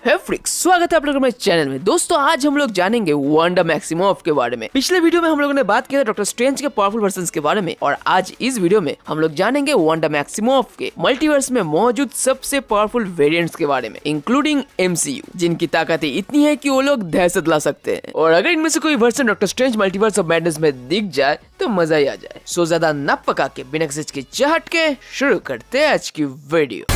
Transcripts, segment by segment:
हे फ्रिक्स, स्वागत है आप लोगों के चैनल में। दोस्तों आज हम लोग जानेंगे वांडा मैक्सिमोफ के बारे में। पिछले वीडियो में हम लोगों ने बात किया था डॉक्टर स्ट्रेंज के पावरफुल वर्जन्स के बारे में, और आज इस वीडियो में हम लोग जानेंगे वांडा मैक्सिमोफ के मल्टीवर्स में मौजूद सबसे पावरफुल वेरिएंट्स के बारे में, इंक्लूडिंग MCU, जिनकी ताकतें इतनी है कि वो लोग दहशत ला सकते हैं। और अगर इनमें से कोई version doctor strange multiverse of madness में दिख जाए तो मजा ही आ जाए। सो ज्यादा न पका के बिना किसी की चाहत के शुरू करते हैं आज की वीडियो।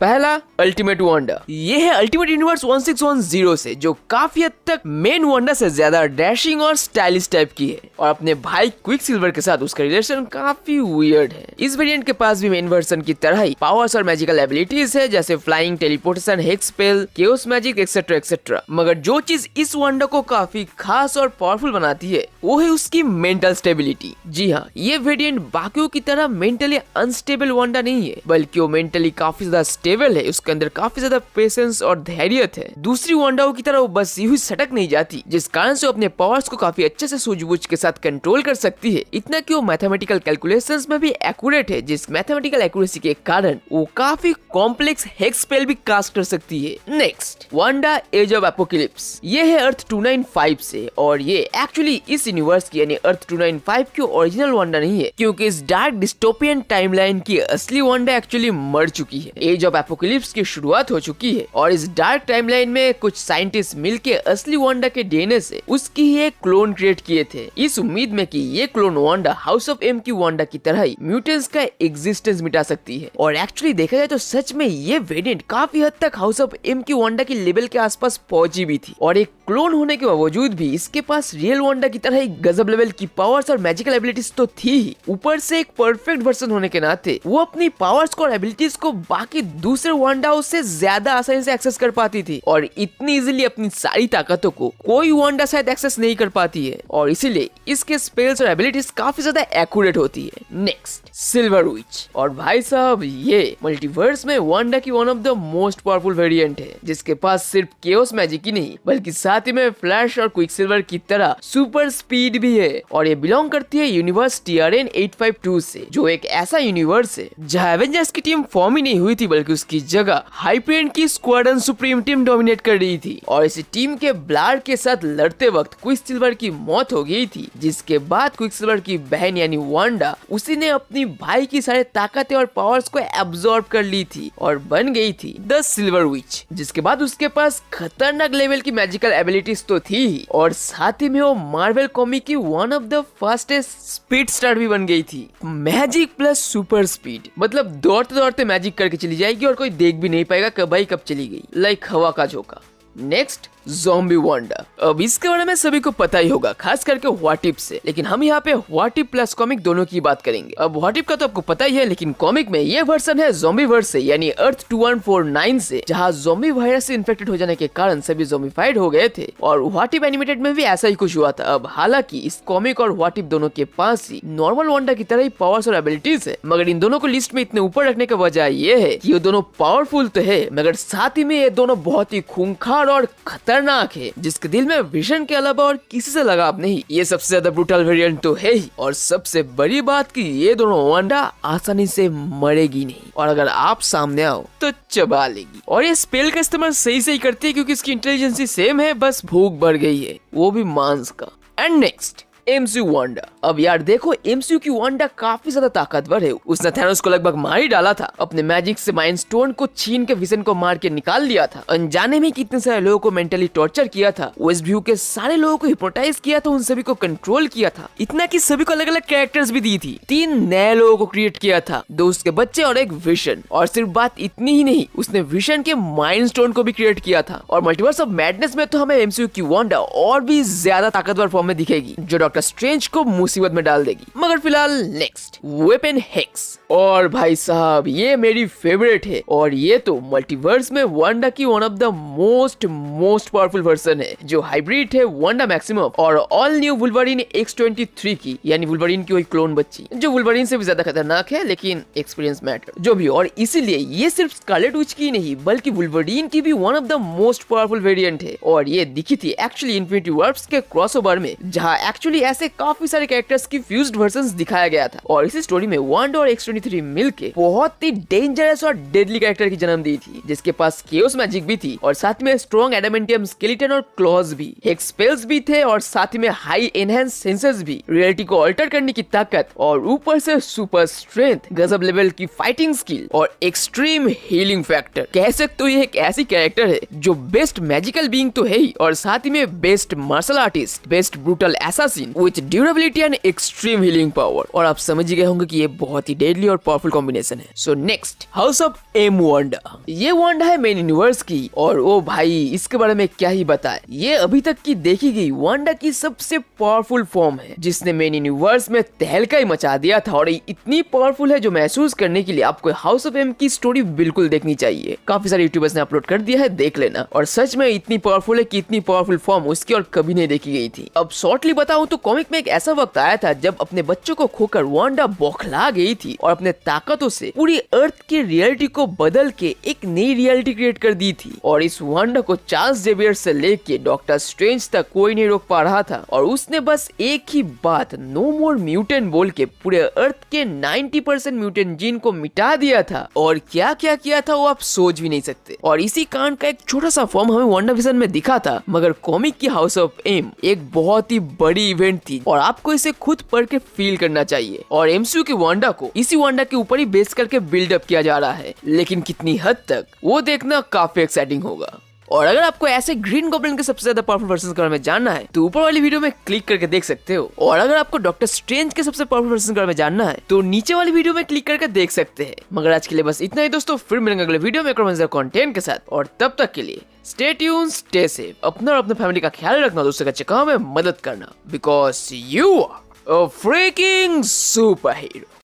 पहला अल्टीमेट वांडा। ये है अल्टीमेट यूनिवर्स 1610 से, जो काफी हद तक मेन वांडा से ज्यादा डैशिंग और स्टाइलिश टाइप की है, और अपने भाई क्विक सिल्वर के साथ उसका रिलेशन काफी वियर्ड है। इस वेरिएंट के पास भी मेन वर्जन की तरह ही पावर्स और मैजिकल एबिलिटीज है, जैसे flying, teleportation, hex spell, chaos magic etcetera etcetera. मगर जो चीज इस वांडा को काफी खास और पावरफुल बनाती है वो है उसकी मेंटल स्टेबिलिटी। जी हाँ, ये वेरिएंट बाकियों की तरह मेंटली अनस्टेबल वांडा नहीं है, बल्कि वो मेंटली काफी ज्यादा स्टेबल है। उसके अंदर काफी ज्यादा पेशेंस और धैर्य है। दूसरी वांडाओं की तरह वो बस यूं ही सटक नहीं जाती, जिस कारण से वो अपने पावर्स को काफी अच्छे से सूझबूझ के साथ कंट्रोल कर सकती है। इतना कि वो मैथमेटिकल कैलकुलेशंस में भी एक्यूरेट है, जिस मैथमेटिकल एक्यूरेसी के कारण वो काफी कॉम्प्लेक्स हेक्स स्पेल भी कास्ट कर सकती है। Next, Wanda age of apocalypse. ये है अर्थ 295 से, और ये एक्चुअली इस यूनिवर्स की यानी अर्थ 295 की ओरिजिनल वांडा नहीं है, क्योंकि इस डार्क डिस्टोपियन टाइमलाइन की असली वांडा एक्चुअली मर चुकी है। एज ऑफ एपोकलिप्स की शुरुआत हो चुकी है, और इस डार्क टाइमलाइन में कुछ साइंटिस्ट मिलके असली वांडा के डीएनए से उसकी ही एक क्लोन क्रिएट किए थे, इस उम्मीद में कि ये clone Wanda house of M की वांडा की तरह ही म्यूटेंट्स का एग्जिस्टेंस मिटा सकती है। और एक्चुअली देखा जाए तो सच में ये वेरिएंट काफी हद तक हाउस ऑफ एम की वांडा की लेवल के आसपास पहुंची भी थी, और एक क्लोन होने के बावजूद भी इसके पास रियल वांडा की तरह ही गजब लेवल की पावर्स और मैजिकल एबिलिटीज तो थी ही, ऊपर से एक परफेक्ट वर्जन होने के नाते वो अपनी पावर्स को और एबिलिटीज को बाकी दूसरे वांडाओं से ज्यादा आसानी से एक्सेस कर पाती थी, और इतनी इजीली अपनी सारी ताकतों को कोई वांडा शायद एक्सेस नहीं कर पाती है, और इसीलिए इसके स्पेल्स और एबिलिटीज काफी ज्यादा एक्यूरेट होती है। नेक्स्ट, सिल्वर विच। और भाई साहब, ये मल्टीवर्स में वांडा की one of the most powerful variant है, जिसके पास सिर्फ केओस मैजिक ही नहीं बल्कि साथ ही में फ्लैश और क्विक सिल्वर की तरह सुपर स्पीड भी है। और ये बिलोंग करती है यूनिवर्स TRN 852 से, जो एक ऐसा यूनिवर्स है जहाँ एवेंजर्स की टीम फॉर्म ही नहीं हुई थी, बल्कि उसकी जगह हाइपरियन की स्क्वाड्रन सुप्रीम टीम डोमिनेट कर रही थी। और इस टीम के ब्लाड के साथ लड़ते वक्त क्विक सिल्वर की मौत हो गई थी, जिसके बाद क्विक सिल्वर की बहन यानी वांडा, उसी ने अपनी भाई की सारी ताकतें और पावर्स को एब्जॉर्ब कर ली थी और बन गई थी द सिल्वर विच, जिसके बाद उसके पास खतरनाक लेवल की मैजिकल एबिलिटीज तो थी ही, और साथ ही में वो मार्वल कॉमिक की one of the fastest speed star भी बन गई थी। मैजिक प्लस सुपर स्पीड, मतलब दौड़ते दौड़ते मैजिक करके चली जाएगी और कोई देख भी नहीं पाएगा कब आई कब चली गई, लाइक हवा का झोंका। Next, zombie Wanda. अब इसके बारे में सभी को पता ही होगा, खास करके व्हाट इफ से, लेकिन हम यहाँ पे व्हाट इफ प्लस कॉमिक दोनों की बात करेंगे। अब व्हाट इफ का तो आपको पता ही है, लेकिन कॉमिक में ये वर्जन है ज़ॉम्बी वर्स से, यानी अर्थ 2149 से, जहाँ ज़ॉम्बी वायरस से इन्फेक्टेड हो जाने के कारण सभी ज़ॉम्बीफाइड हो गए थे। और व्हाट इफ एनिमेटेड में भी ऐसा ही कुछ हुआ था। अब हालांकि इस कॉमिक और व्हाट इफ दोनों के पास ही नॉर्मल वांडा की तरह ही पावर्स और एबिलिटीज है, मगर इन दोनों को लिस्ट में इतने ऊपर रखने का वजह ये है कि ये दोनों पावरफुल तो है, मगर साथ ही में ये दोनों बहुत ही खूंखार और खतरनाक है, जिसके दिल में विजन के अलावा और किसी से लगाव नहीं। ये सबसे ज्यादा ब्रूटल वेरिएंट तो है ही, और सबसे बड़ी बात कि ये दोनों वांडा आसानी से मरेगी नहीं, और अगर आप सामने आओ तो चबा लेगी। और ये स्पेल का इस्तेमाल सही से ही करती है, क्योंकि इसकी इंटेलिजेंसी सेम है, बस भूख बढ़ गई है, वो भी मांस का। And next, MCU Wanda. अब यार देखो, MCU की वांडा काफी ज्यादा ताकतवर है। उसने थैनोस को लगभग मार ही डाला था, अपने मैजिक से माइंड स्टोन को छीन के विजन को मार के निकाल लिया था, अनजाने में कितने सारे लोगों को मेंटली टॉर्चर किया था, वेस्ट व्यू के सारे लोगों को हिप्नोटाइज किया था, उन सभी को कंट्रोल किया था, इतना कि सभी को अलग अलग कैरेक्टर्स भी दी थी, 3 नए लोगों को क्रिएट किया था, 2 उसके बच्चे और एक विजन। और सिर्फ बात इतनी ही नहीं, उसने विजन के माइंड स्टोन को भी क्रिएट किया था। और मल्टीवर्स ऑफ मैडनेस में तो हमें MCU की वांडा और भी ज्यादा ताकतवर फॉर्म में दिखेगी, जो डॉक्टर स्ट्रेंज को मुसीबत में डाल देगी। मगर फिलहाल नेक्स्ट, वेपन हेक्स। और भाई साहब, ये मेरी फेवरेट है, और ये तो मल्टीवर्स में वांडा की one of the most powerful version है, जो हाइब्रिड है वांडा मैक्सिमम और ऑल न्यू वुल्वरीन X-23 की, यानी वुल्वरीन की वही क्लोन बच्ची, जो वुल्वरीन से भी ज्यादा खतरनाक है, लेकिन एक्सपीरियंस मैटर जो भी। और इसीलिए ये सिर्फ स्कारलेट विच की नहीं, बल्कि वुल्वरीन की भी one of the most powerful variant है, और ये दिखी थी एक्चुअली इन्फिनिटी वर्ब्स के क्रॉसओवर में, जहाँ एक्चुअली कैसे काफी सारे कैरेक्टर्स की फ्यूज्ड वर्जन्स दिखाया गया था और इसी स्टोरी में वांडा और X-23 मिलके बहुत ही डेंजरस और डेडली कैरेक्टर की जन्म दी थी, जिसके पास केओस मैजिक भी थी और साथ में स्ट्रॉन्ग एडामेंटियम स्केलेटन और क्लॉज भी, हेक्स स्पेल्स भी थे और साथ में हाई एनहांस सेंसर्स भी, रियलिटी को अल्टर करने की ताकत और ऊपर से सुपर स्ट्रेंथ, गजब लेवल की फाइटिंग स्किल और एक्सट्रीम हीलिंग फैक्टर। कह सकते हो ये एक ऐसी कैरेक्टर है जो बेस्ट मैजिकल बीइंग तो है ही और साथ ही में best martial artist, best brutal assassin with durability and extreme healing power. और आप समझ गए होंगे कि ये बहुत ही डेडली और पावरफुल कॉम्बिनेशन है। So next, house of M Wanda. ये वांडा है मेन यूनिवर्स की और ओ भाई इसके बारे में क्या ही बताए, ये अभी तक की देखी गई वांडा की सबसे पावरफुल फॉर्म है जिसने मेन यूनिवर्स में तहलका ही मचा दिया था और ये इतनी पावरफुल है जो महसूस करने के लिए आपको हाउस ऑफ एम की स्टोरी बिल्कुल देखनी चाहिए। काफी सारे यूट्यूबर्स ने अपलोड कर दिया है, देख लेना। और सच में इतनी पावरफुल है कि इतनी पावरफुल फॉर्म उसकी और कभी नहीं देखी गई थी। अब शॉर्टली बताऊं तो कॉमिक में एक ऐसा वक्त आया था जब अपने बच्चों को खोकर वांडा बौखला गई थी और अपने ताकतों से पूरी अर्थ की रियलिटी को बदल के एक नई रियलिटी क्रिएट कर दी थी। और इस वांडा को चार्ल्स जेवियर से लेके डॉक्टर स्ट्रेंज तक कोई नहीं रोक पा रहा था और उसने बस एक ही बात नो मोर म्यूटेंट बोल के पूरे अर्थ के 90% म्यूटेंट जीन को मिटा दिया था। और क्या क्या किया था वो आप सोच भी नहीं सकते। और इसी कांड का एक छोटा सा फॉर्म हमें वांडा विजन में दिखा था, मगर कॉमिक की हाउस ऑफ एम एक बहुत ही बड़ी इवेंट थी और आपको इसे खुद पढ़ के फील करना चाहिए। और एमसीयू की वांडा को इसी वांडा के ऊपर ही बेस करके बिल्डअप किया जा रहा है, लेकिन कितनी हद तक वो देखना काफी एक्साइटिंग होगा। और अगर आपको ऐसे ग्रीन गॉब्लिन के सबसे ज्यादा पावरफुल वर्जन के बारे में जानना है तो ऊपर वाली वीडियो में क्लिक करके देख सकते हो। और अगर आपको डॉक्टर स्ट्रेंज के सबसे पावरफुल वर्जन के बारे में जानना है तो नीचे वाली वीडियो में क्लिक करके देख सकते हैं। मगर आज के लिए बस इतना ही दोस्तों, फिर मिलेंगे अगले वीडियो में कंटेंट के साथ। और तब तक के लिए स्टे ट्यून्ड, स्टे सेफ, अपना और अपने फैमिली का ख्याल रखना, दूसरे का अच्छे काम में मदद करना, because you are a freaking super hero.